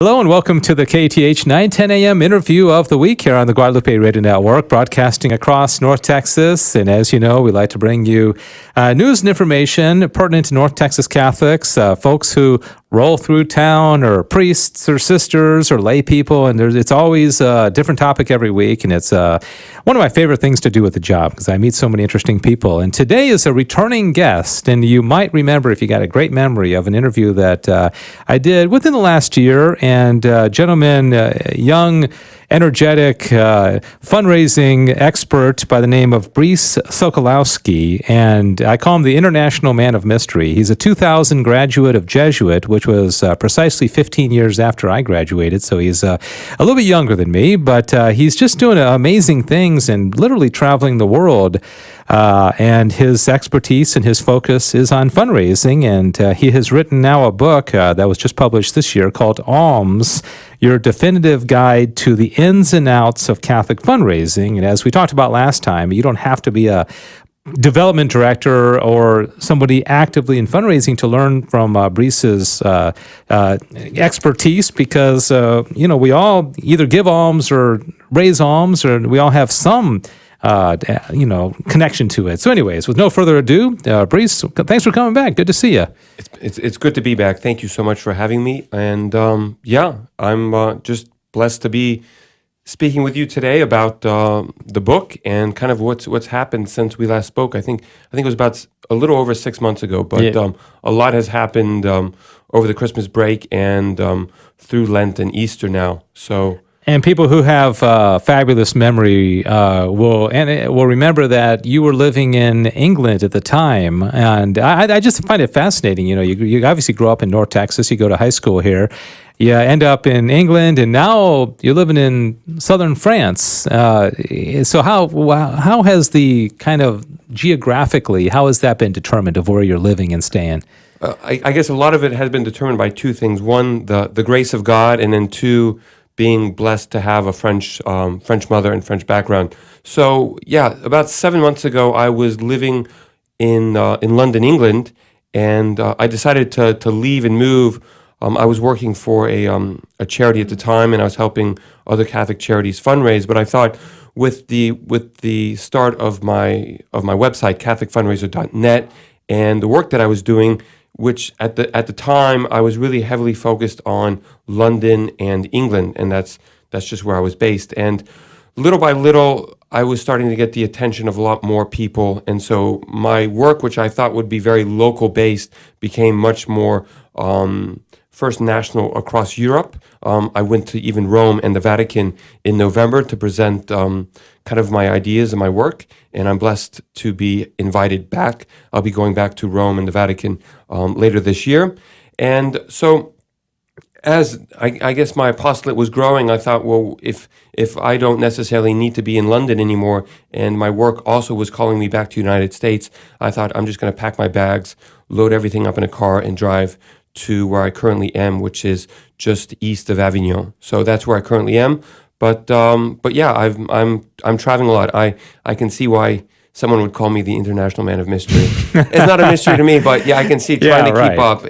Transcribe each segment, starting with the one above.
Hello and welcome to the KTH 910 a.m. interview of the week here on the Guadalupe Radio Network, broadcasting across North Texas. And as you know, we like to bring you news and information pertinent to North Texas Catholics, folks who roll through town, or priests or sisters or lay people. And it's always a different topic every week. And it's one of my favorite things to do with the job because I meet so many interesting people. And today is a returning guest. And you might remember, if you got a great memory, of an interview that I did within the last year. And gentleman, young, energetic, fundraising expert by the name of Brice Sokolowski, and I call him the International Man of Mystery. He's a 2000 graduate of Jesuit, which was precisely 15 years after I graduated, so he's a little bit younger than me, but he's just doing amazing things and literally traveling the world. And his expertise and his focus is on fundraising, and he has written now a book that was just published this year called Alms, Your Definitive Guide to the Ins and Outs of Catholic Fundraising. And as we talked about last time, you don't have to be a development director or somebody actively in fundraising to learn from Brice's expertise, because we all either give alms or raise alms, or we all have some connection to it. So anyways, with no further ado, Brice, thanks for coming back. Good to see you. It's good to be back. Thank you so much for having me. And I'm just blessed to be speaking with you today about the book and kind of what's happened since we last spoke. I think it was about a little over 6 months ago, but a lot has happened over the Christmas break and through Lent and Easter now. So. And people who have fabulous memory will remember that you were living in England at the time, and I just find it fascinating. You obviously grew up in North Texas. You go to high school here. You end up in England, and now you're living in southern France. So how has the kind of geographically, how has that been determined of where you're living and staying? I guess a lot of it has been determined by two things. One, the grace of God, and then two, being blessed to have a French mother and French background. So about 7 months ago, I was living in London, England, and I decided to leave and move. I was working for a charity at the time, and I was helping other Catholic charities fundraise. But I thought, with the start of my website, CatholicFundraiser.net, and the work that I was doing, which at the time I was really heavily focused on London and England, and that's just where I was based. And little by little, I was starting to get the attention of a lot more people, and so my work, which I thought would be very local based, became much more first national across Europe. I went to even Rome and the Vatican in November to present kind of my ideas and my work, and I'm blessed to be invited back. I'll be going back to Rome and the Vatican later this year. And so as I guess my apostolate was growing, I thought, well, if I don't necessarily need to be in London anymore, and my work also was calling me back to the United States, I thought I'm just going to pack my bags, load everything up in a car, and drive to where I currently am, which is just east of Avignon. So that's where I currently am. But yeah, I'm traveling a lot. I can see why someone would call me the International Man of Mystery. It's not a mystery to me, but yeah, I can see trying to keep up.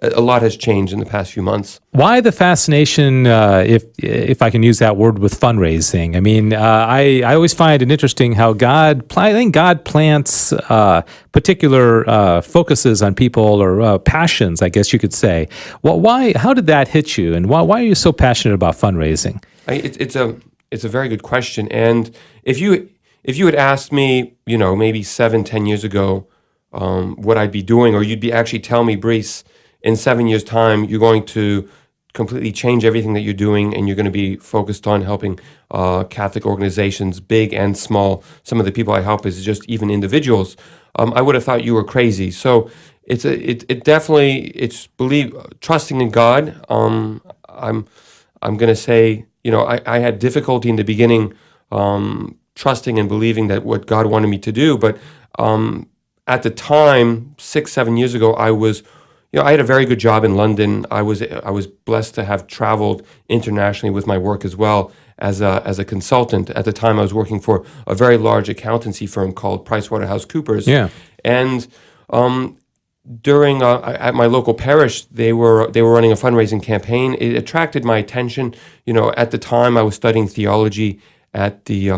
A lot has changed in the past few months. Why the fascination, if I can use that word, with fundraising? I mean, I always find it interesting how I think God plants particular focuses on people, or passions, I guess you could say. Well, how did that hit you, and why are you so passionate about fundraising? It's a very good question, and if you had asked me, maybe 7-10 years ago, what I'd be doing, or you'd be actually telling me, Brice, in 7 years' time, you're going to completely change everything that you're doing, and you're going to be focused on helping Catholic organizations, big and small. Some of the people I help is just even individuals. I would have thought you were crazy. So it's trusting in God. I'm going to say, I had difficulty in the beginning, trusting and believing that what God wanted me to do. But at the time, 6-7 years ago, I had a very good job in London. I was blessed to have traveled internationally with my work as well as a consultant. At the time, I was working for a very large accountancy firm called PricewaterhouseCoopers. Yeah. And during at my local parish, they were running a fundraising campaign. It attracted my attention. At the time I was studying theology at the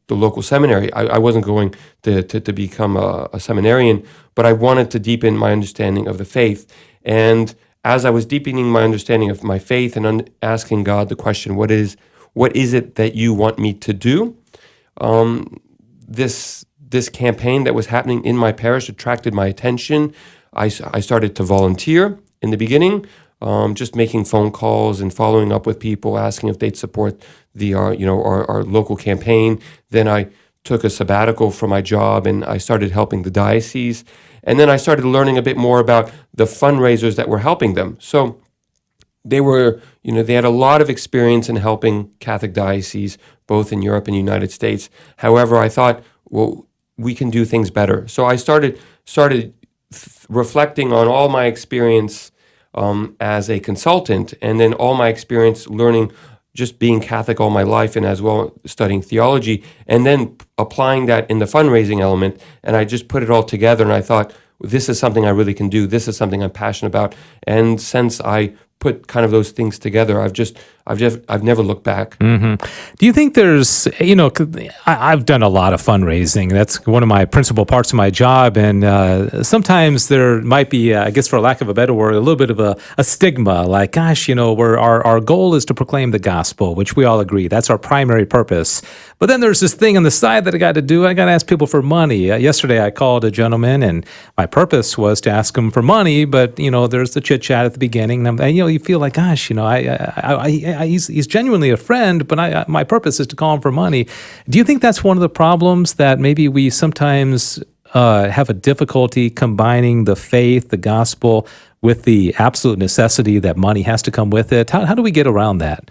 local seminary. I wasn't going to become a seminarian, but I wanted to deepen my understanding of the faith. And as I was deepening my understanding of my faith and asking God the question, what is it that you want me to do? This campaign that was happening in my parish attracted my attention. I started to volunteer in the beginning, just making phone calls and following up with people, asking if they'd support our local campaign. Then I took a sabbatical from my job and I started helping the diocese. And then I started learning a bit more about the fundraisers that were helping them. So they had a lot of experience in helping Catholic dioceses, both in Europe and the United States. However, I thought, well, we can do things better. So I started reflecting on all my experience as a consultant, and then all my experience learning, just being Catholic all my life, and as well studying theology, and then applying that in the fundraising element. And I just put it all together, and I thought, this is something I really can do. This is something I'm passionate about. And since I put kind of those things together, I've never looked back. Mm-hmm. Do you think there's, I've done a lot of fundraising. That's one of my principal parts of my job. And sometimes there might be, I guess for lack of a better word, a little bit of a stigma, like, gosh, our goal is to proclaim the gospel, which we all agree. That's our primary purpose. But then there's this thing on the side that I got to do. I got to ask people for money. Yesterday I called a gentleman, and my purpose was to ask him for money. But there's the chit chat at the beginning, and you feel like, gosh, he's genuinely a friend, but my purpose is to call him for money. Do you think that's one of the problems, that maybe we sometimes have a difficulty combining the faith, the gospel, with the absolute necessity that money has to come with it? How do we get around that?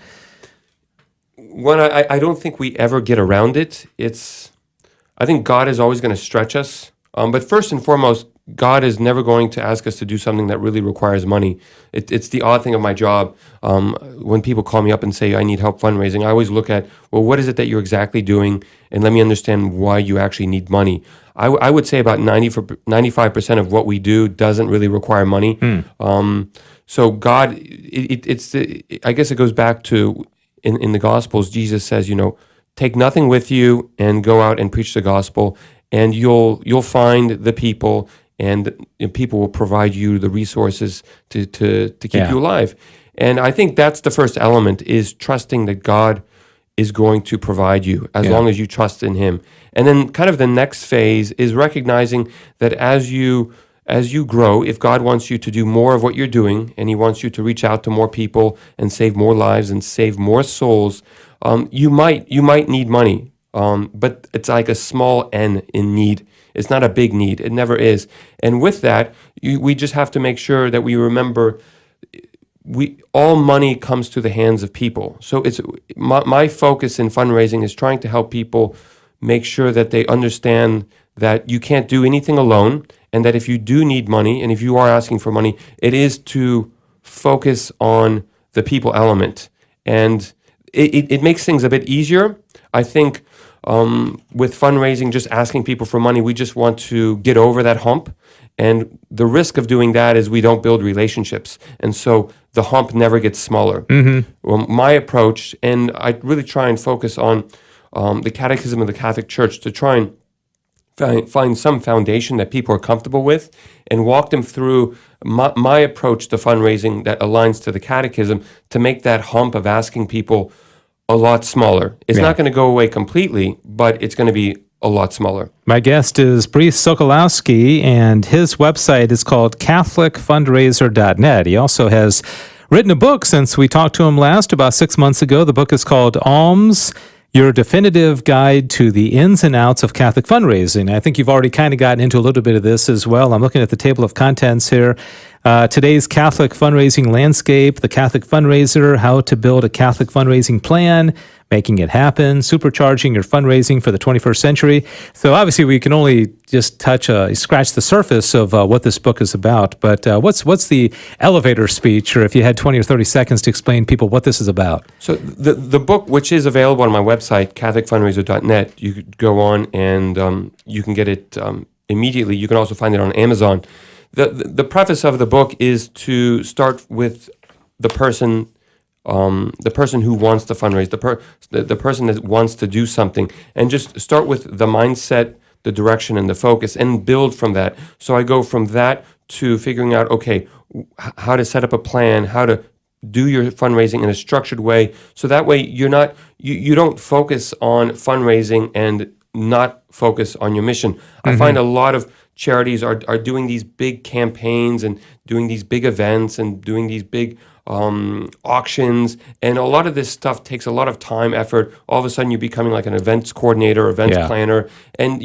One, I don't think we ever get around it. I think God is always going to stretch us. But first and foremost, God is never going to ask us to do something that really requires money. It's the odd thing of my job. When people call me up and say, I need help fundraising, I always look at, well, what is it that you're exactly doing? And let me understand why you actually need money. I would say about 95% of what we do doesn't really require money. So God, I guess it goes back to, in the Gospels, Jesus says, take nothing with you and go out and preach the gospel, and you'll find the people, and people will provide you the resources to keep you alive. And I think that's the first element, is trusting that God is going to provide you as long as you trust in Him. And then kind of the next phase is recognizing that as you grow, if God wants you to do more of what you're doing, and He wants you to reach out to more people and save more lives and save more souls, you might need money. But it's like a small n in need. It's not a big need. It never is. And with that, we just have to make sure that we remember, all money comes to the hands of people. So it's my focus in fundraising is trying to help people make sure that they understand that you can't do anything alone, and that if you do need money, and if you are asking for money, it is to focus on the people element. And it makes things a bit easier. I think with fundraising, just asking people for money, we just want to get over that hump. And the risk of doing that is we don't build relationships. And so the hump never gets smaller. Well, my approach, and I really try and focus on the Catechism of the Catholic Church, to try and find some foundation that people are comfortable with, and walk them through my approach to fundraising that aligns to the Catechism, to make that hump of asking people a lot smaller. It's not going to go away completely, but it's going to be a lot smaller. My guest is Brice Sokolowski, and his website is called CatholicFundraiser.net. He also has written a book since we talked to him last, about 6 months ago. The book is called Alms, Your Definitive Guide to the Ins and Outs of Catholic Fundraising. I think you've already kind of gotten into a little bit of this as well. I'm looking at the table of contents here. Today's Catholic fundraising landscape, the Catholic fundraiser, how to build a Catholic fundraising plan, making it happen, supercharging your fundraising for the 21st century. So obviously we can only just scratch the surface of what this book is about. But what's the elevator speech, or if you had 20 or 30 seconds to explain people what this is about? So the book, which is available on my website, CatholicFundraiser.net, you could go on and you can get it immediately. You can also find it on Amazon. the preface of the book is to start with the person who wants to fundraise, the person that wants to do something, and just start with the mindset, the direction, and the focus, and build from that. So I go from that to figuring out, okay, how to set up a plan, how to do your fundraising in a structured way, so that way you don't focus on fundraising and not focus on your mission. I find a lot of charities are doing these big campaigns and doing these big events and doing these big auctions, and a lot of this stuff takes a lot of time, effort. All of a sudden, you're becoming like an events coordinator, events planner, and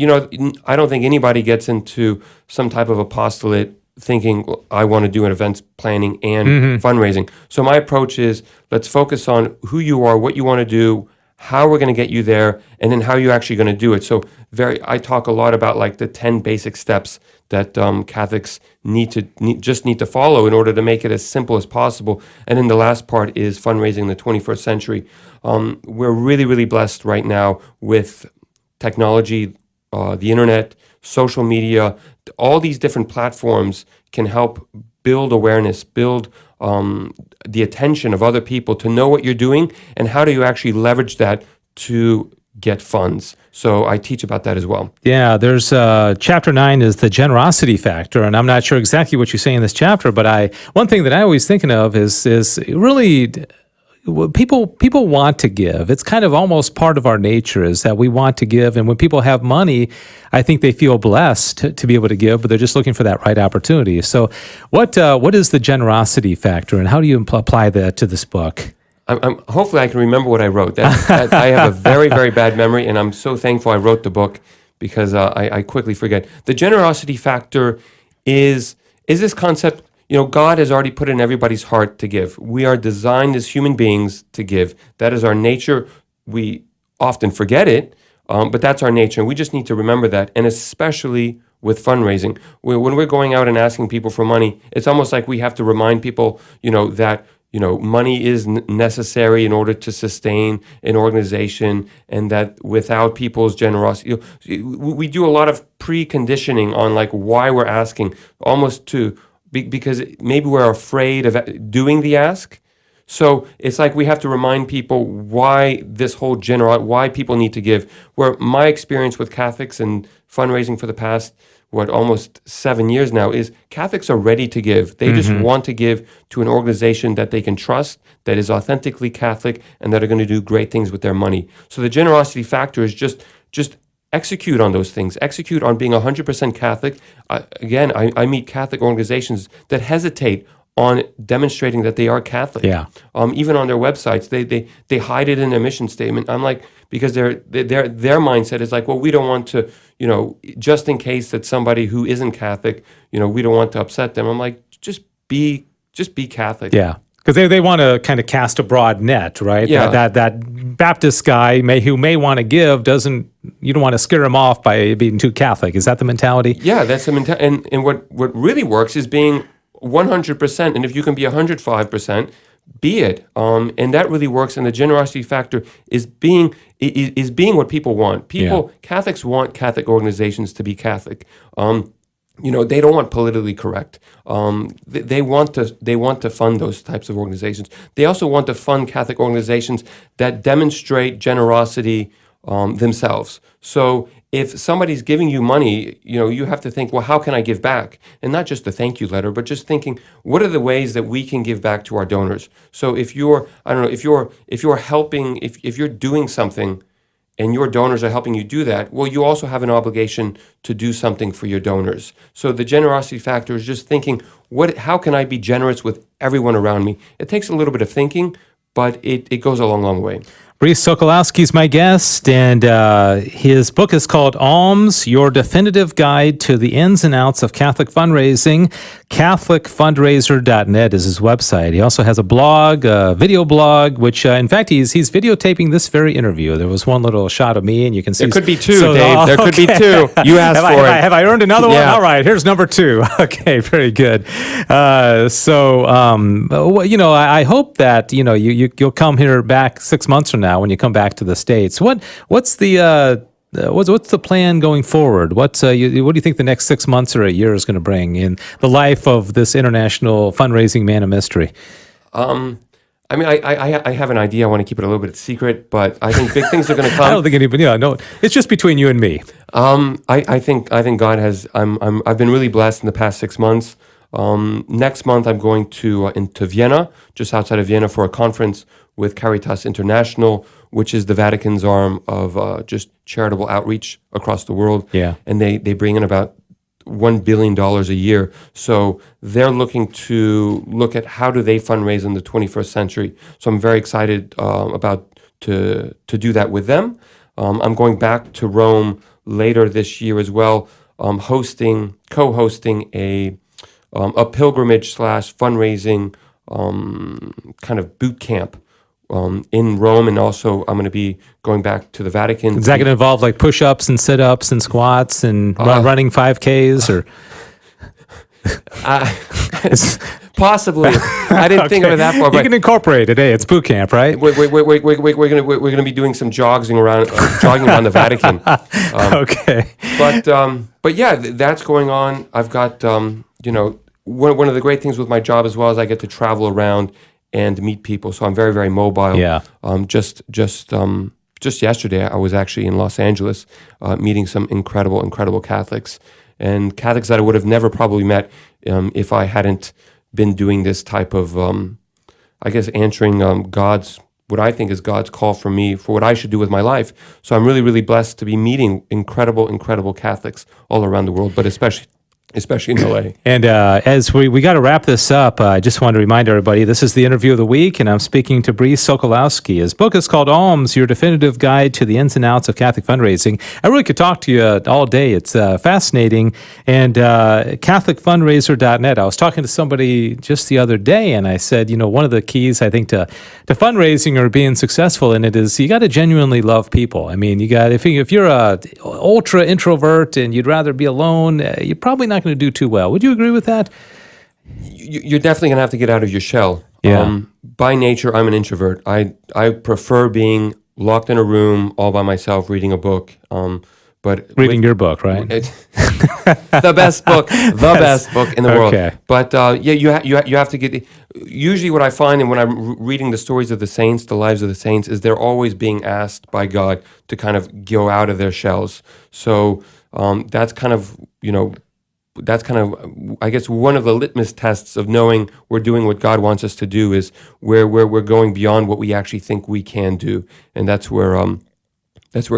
I don't think anybody gets into some type of apostolate thinking, well, I want to do an events planning and fundraising. So my approach is, let's focus on who you are, what you want to do, how we're going to get you there, and then how you're actually going to do it. So I talk a lot about like the 10 basic steps that Catholics need to follow in order to make it as simple as possible. And then the last part is fundraising in the 21st century. We're really, really blessed right now with technology, the internet, social media. All these different platforms can help build awareness, build the attention of other people to know what you're doing, and how do you actually leverage that to get funds. So I teach about that as well. Yeah, there's chapter 9 is the generosity factor, and I'm not sure exactly what you say in this chapter, but one thing that I always thinking of is really people want to give. It's kind of almost part of our nature is that we want to give, and when people have money, I think they feel blessed to be able to give, but they're just looking for that right opportunity. So what is the generosity factor, and how do you apply that to this book? Hopefully I can remember what I wrote. I have a very, very bad memory, and I'm so thankful I wrote the book because I quickly forget. The generosity factor is this concept. God has already put in everybody's heart to give. We are designed as human beings to give. That is our nature. We often forget it, but that's our nature, and we just need to remember that, and especially with fundraising. When we're going out and asking people for money, it's almost like we have to remind people, that money is necessary in order to sustain an organization, and that without people's generosity, we do a lot of preconditioning on like why we're asking, almost because maybe we're afraid of doing the ask. So it's like we have to remind people why this whole why people need to give. Where my experience with Catholics and fundraising for the past almost 7 years now is Catholics are ready to give. They just want to give to an organization that they can trust, that is authentically Catholic, and that are going to do great things with their money. So the generosity factor is just execute on those things. Execute on being 100% Catholic. I meet Catholic organizations that hesitate on demonstrating that they are Catholic. Yeah. Even on their websites, they hide it in their mission statement. I'm like, because their mindset is like, well, we don't want to, just in case that somebody who isn't Catholic, we don't want to upset them. I'm like, just be Catholic. Yeah. Because they want to kind of cast a broad net, right? Yeah. That Baptist guy who may want to give you don't want to scare him off by being too Catholic. Is that the mentality? Yeah, that's the mentality. And what really works is being 100%. And if you can be 105%, be it. And that really works. And the generosity factor is being what people want. Catholics want Catholic organizations to be Catholic. They don't want politically correct. They want to fund those types of organizations. They also want to fund Catholic organizations that demonstrate generosity themselves. So if somebody's giving you money, you have to think, well, how can I give back? And not just a thank you letter, but just thinking, what are the ways that we can give back to our donors? So if you're helping, if you're doing something, and your donors are helping you do that, well, you also have an obligation to do something for your donors. So the generosity factor is just thinking, how can I be generous with everyone around me? It takes a little bit of thinking, but it goes a long, long way. Brice Sokolowski is my guest, and his book is called Alms, Your Definitive Guide to the Ins and Outs of Catholic Fundraising. CatholicFundraiser.net is his website. He also has a blog, a video blog, which, in fact, he's videotaping this very interview. There was one little shot of me, and you can see... There could be two, Dave. There could be two. You asked for it. Have I earned another one? All right, here's number 2. Okay, very good. I hope that, you'll come here back 6 months from now when you come back to the States. What's the what's the plan going forward? What do you think the next 6 months or a year is going to bring in the life of this international fundraising man of mystery? I mean, I have an idea. I want to keep it a little bit secret, but I think big things are going to come. I don't think anybody. Yeah, no, it's just between you and me. I think God has. I've been really blessed in the past 6 months. Next month, I'm going into Vienna, just outside of Vienna, for a conference with Caritas International, which is the Vatican's arm of just charitable outreach across the world. Yeah, and they bring in about $1 billion a year. So they're looking to look at how do they fundraise in the 21st century. So I'm very excited about to do that with them. I'm going back to Rome later this year as well, co-hosting a pilgrimage / fundraising kind of boot camp in Rome, and also I'm going to be going back to the Vatican. Is that going to involve like push-ups and sit-ups and squats and running 5Ks or? Possibly. I didn't think of it that far. But you can incorporate it. Hey, it's boot camp, right? We're gonna be doing some jogging around the Vatican. Okay. But yeah, that's going on. I've got one of the great things with my job as well is I get to travel around and meet people. So I'm very, very mobile. Yeah. Just yesterday, I was actually in Los Angeles meeting some incredible Catholics, and Catholics that I would have never probably met if I hadn't been doing this type of, answering what I think is God's call for me for what I should do with my life. So I'm really, really blessed to be meeting incredible Catholics all around the world, but especially in LA. And as we got to wrap this up, I just want to remind everybody, this is the interview of the week, and I'm speaking to Bree Sokolowski. His book is called Alms, Your Definitive Guide to the Ins and Outs of Catholic Fundraising. I really could talk to you all day. It's fascinating. And CatholicFundraiser.net. I was talking to somebody just the other day, and I said, one of the keys, I think, to fundraising or being successful in it is you got to genuinely love people. I mean, if you're a ultra introvert and you'd rather be alone, you're probably not going to do too well. Would you agree with that? You're definitely going to have to get out of your shell. Yeah. By nature, I'm an introvert. I prefer being locked in a room all by myself reading a book. But reading your book, right? The best book in the world. Okay. But you have to get. Usually, what I find, and when I'm reading the stories of the saints, the lives of the saints, is they're always being asked by God to kind of go out of their shells. So that's kind of I guess one of the litmus tests of knowing we're doing what God wants us to do is where we're going beyond what we actually think we can do, and that's where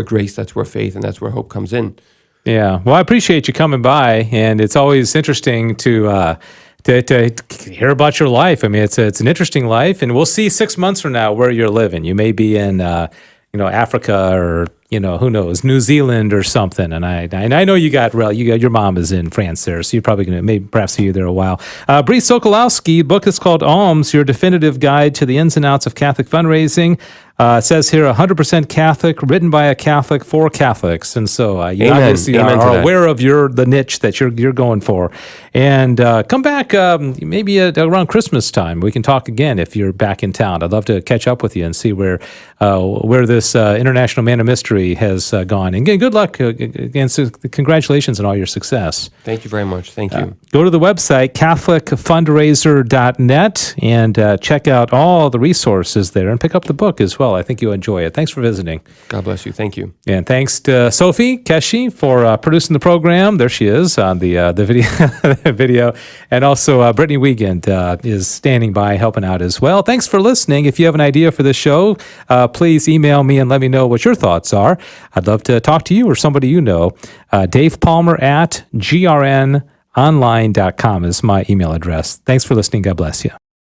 grace, that's where faith, and that's where hope comes in. Yeah. Well, I appreciate you coming by, and it's always interesting to hear about your life. I mean, it's an interesting life, and we'll see 6 months from now where you're living. You may be in Africa or who knows, New Zealand or something. And I know you got your mom is in France there, so you're probably going to perhaps see you there a while. Bree Sokolowski, book is called Alms, Your Definitive Guide to the Ins and Outs of Catholic Fundraising. It says here 100% Catholic, written by a Catholic for Catholics, and so you obviously are aware of the niche that you're going for. And come back maybe around Christmas time. We can talk again if you're back in town. I'd love to catch up with you and see where this international man of mystery has gone. And again, good luck and congratulations on all your success. Thank you very much. Thank you. Go to the website CatholicFundraiser.net and check out all the resources there and pick up the book as well. I think you'll enjoy it. Thanks for visiting. God bless you. Thank you. And thanks to Sophie Keshi for producing the program. There she is on the video. And also Brittany Wiegand is standing by helping out as well. Thanks for listening. If you have an idea for this show, please email me and let me know what your thoughts are. I'd love to talk to you or somebody you know. Dave Palmer at grnonline.com is my email address. Thanks for listening. God bless you.